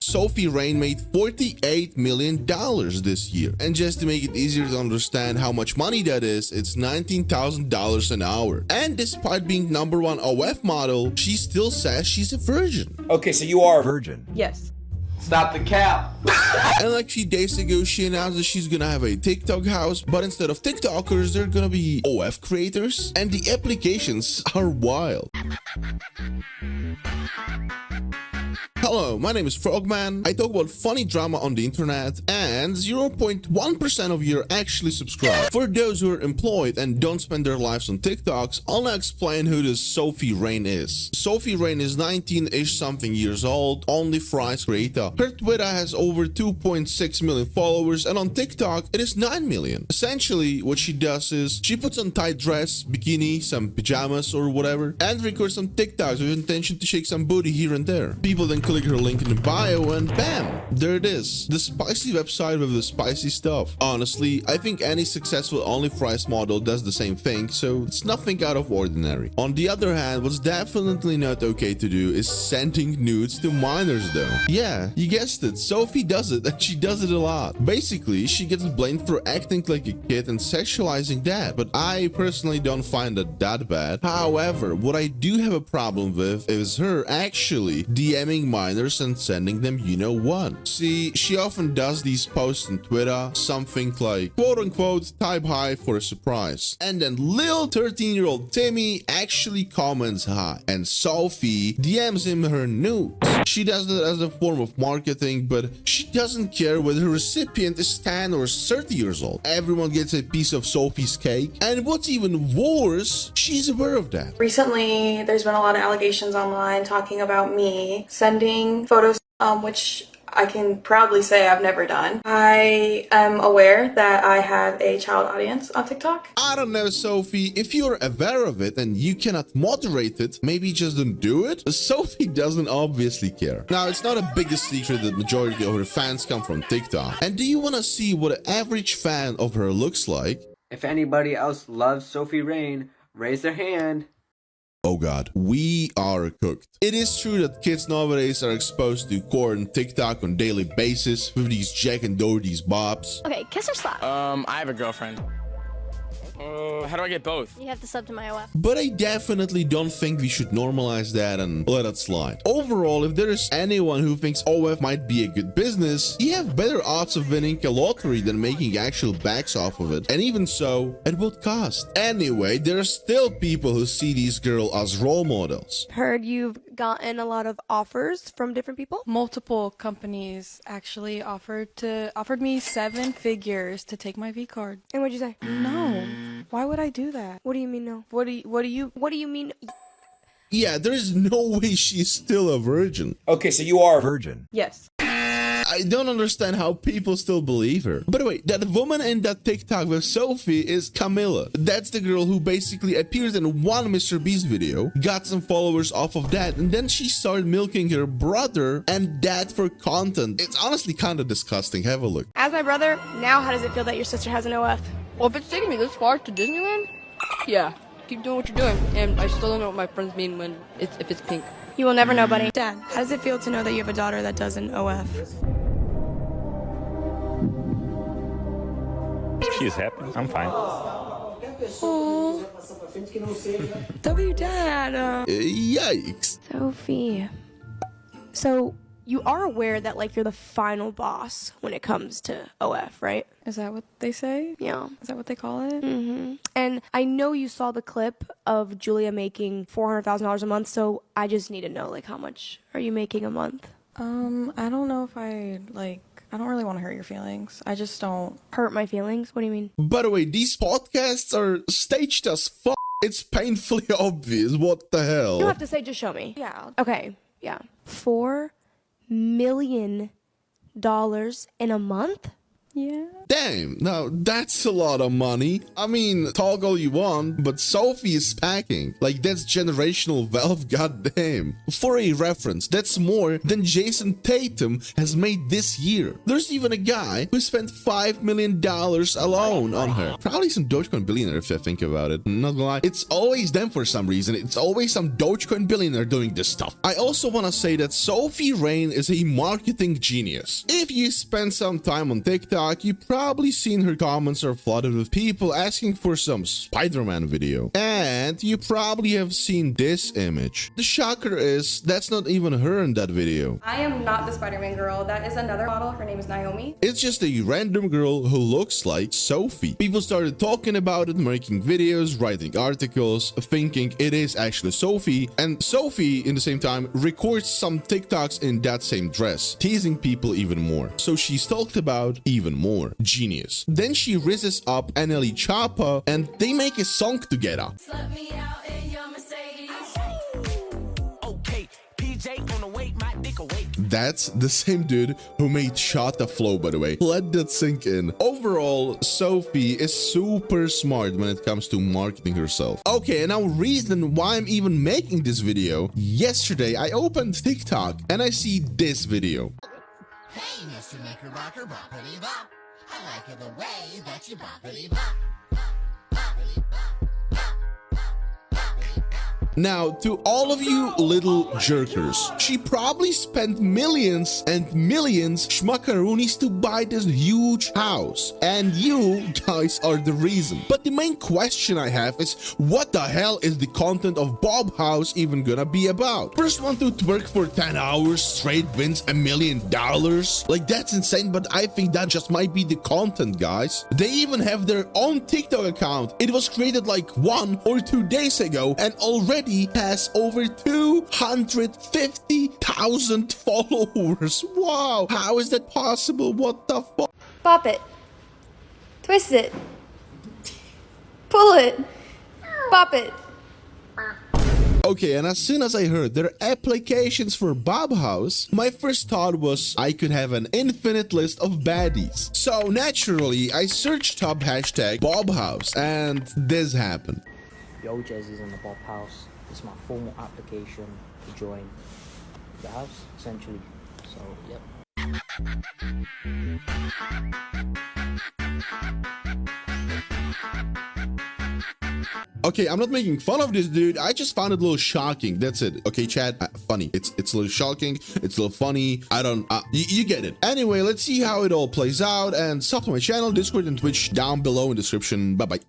Sophie Rain made $48 million this year. And just to make it easier to understand how much money that is, it's $19,000 an hour. And despite being #1 OF model, she still says she's a virgin. Okay, so you are a Virgin. Yes. Stop the cap. And like 3 days ago, she announced that she's gonna have a TikTok house, but instead of TikTokers, they're gonna be OF creators, and the applications are wild. Hello, my name is Frogman. I talk about funny drama on the internet, and 0.1% of you are actually subscribed. For those who are employed and don't spend their lives on TikToks, I'll now explain who this Sophie Rain is. Sophie Rain is 19-ish something years old, only fries creator. Her Twitter has over 2.6 million followers, and on TikTok, it is 9 million. Essentially, what she does is, she puts on tight dress, bikini, some pajamas or whatever, and records some TikToks with intention to shake some booty here and there. People then click her link in the bio and bam, there it is. The spicy website with the spicy stuff. Honestly, I think any successful OnlyFries model does the same thing, so it's nothing out of ordinary. On the other hand, what's definitely not okay to do is sending nudes to minors though. Yeah, you guessed it, Sophie does it, and she does it a lot. Basically, she gets blamed for acting like a kid and sexualizing that, but I personally don't find that bad. However, what I do have a problem with is her actually DMing minors and sending them you know what. See, she often does these posts on Twitter, something like quote unquote type hi for a surprise. And then lil 13-year-old Timmy actually comments hi, and Sophie DMs him her nudes. She does it as a form of marketing, but she doesn't care whether her recipient is 10 or 30 years old. Everyone gets a piece of Sophie's cake, and what's even worse, she's aware of that. Recently, there's been a lot of allegations online talking about me sending photos, which I can proudly say I've never done. I am aware that I have a child audience on TikTok. I don't know, Sophie. If you're aware of it and you cannot moderate it, maybe just don't do it. Sophie doesn't obviously care. Now, it's not a biggest secret that majority of her fans come from TikTok. And do you want to see what an average fan of her looks like? If anybody else loves Sophie Rain, raise their hand. Oh god, we are cooked. It is true that kids nowadays are exposed to core and TikTok on a daily basis with these Jack and Doherty's bops. Okay, kiss or slap? I have a girlfriend. How do I get both? You have to sub to my OF. But I definitely don't think we should normalize that and let it slide. Overall, if there is anyone who thinks OF might be a good business, you have better odds of winning a lottery than making actual bags off of it. And even so, at what cost? Anyway, there are still people who see these girls as role models. Heard you've gotten a lot of offers from different people? Multiple companies actually offered me 7 figures to take my V card. And what'd you say? No. Why would I do that? What do you mean no? What do you mean? Yeah, there is no way she's still a virgin. Okay, so you are a Virgin. Yes. I don't understand how people still believe her. By the way, that woman in that TikTok with Sophie is Camilla. That's the girl who basically appeared in one Mr. Beast video, got some followers off of that, and then she started milking her brother and dad for content. It's honestly kind of disgusting. Have a look. As my brother, now how does it feel that your sister has an OF? Well, if it's taking me this far to Disneyland, yeah, keep doing what you're doing. And I still don't know what my friends mean if it's pink. You will never know, buddy. Dad, how does it feel to know that you have a daughter that does an OF? She's happy. I'm fine. Oh. W Dad. Yikes. Sophie. So, you are aware that, like, you're the final boss when it comes to OF, right? Is that what they say? Yeah. Is that what they call it? Mm-hmm. And I know you saw the clip of Julia making $400,000 a month, so I just need to know, like, how much are you making a month? I don't know if I don't really want to hurt your feelings. I just don't. Hurt my feelings? What do you mean? By the way, these podcasts are staged as fuck. It's painfully obvious. What the hell? You don't have to say, just show me. Yeah. Okay, yeah. $4 million in a month? Yeah. Damn, now that's a lot of money. I mean, talk all you want, but Sophie is packing. Like, that's generational wealth, goddamn. For a reference, that's more than Jason Tatum has made this year. There's even a guy who spent $5 million alone on her. Probably some Dogecoin billionaire if I think about it. I'm not gonna lie, it's always them for some reason. It's always some Dogecoin billionaire doing this stuff. I also want to say that Sophie Rain is a marketing genius. If you spend some time on TikTok, you probably seen her comments are flooded with people asking for some Spider-Man video. And you probably have seen this image. The shocker is that's not even her in that video. I am not the Spider-Man girl. That is another model. Her name is Naomi. It's just a random girl who looks like Sophie. People started talking about it, making videos, writing articles, thinking it is actually Sophie. And Sophie, in the same time, records some TikToks in that same dress, teasing people even more. So she's talked about even more. Genius. Then she rises up NLE Choppa and they make a song together. Slut me out in your Mercedes. Okay, PJ on the way, my dick awake. That's the same dude who made Shot the Flow, by the way. Let that sink in. Overall, Sophie is super smart when it comes to marketing herself. Okay, and now reason why I'm even making this video. Yesterday, I opened TikTok and I see this video. Hey, Mr. Knickerbocker, boppity bop. I like it the way that you boppity bop. Boppity bop. Now, to all of you little jerkers, she probably spent millions and millions schmuckaroonies to buy this huge house. And you guys are the reason. But the main question I have is, what the hell is the content of Bop House even gonna be about? First one to twerk for 10 hours straight wins $1 million? Like, that's insane, but I think that just might be the content, guys. They even have their own TikTok account. It was created like 1 or 2 days ago and already has over 250,000 followers. Wow, how is that possible? What the fuck? Bop it. Twist it. Pull it. Bop it. Okay, and as soon as I heard there are applications for Bop House, my first thought was I could have an infinite list of baddies. So naturally, I searched top hashtag Bop House, and this happened. Yo, Jezzy's in the Bop House. It's my formal application to join the house, essentially. So, yep. Okay, I'm not making fun of this dude. I just found it a little shocking. That's it. Okay, chat. Funny. It's a little shocking. It's a little funny. I don't. You get it. Anyway, let's see how it all plays out. And sub to my channel, Discord, and Twitch down below in the description. Bye bye.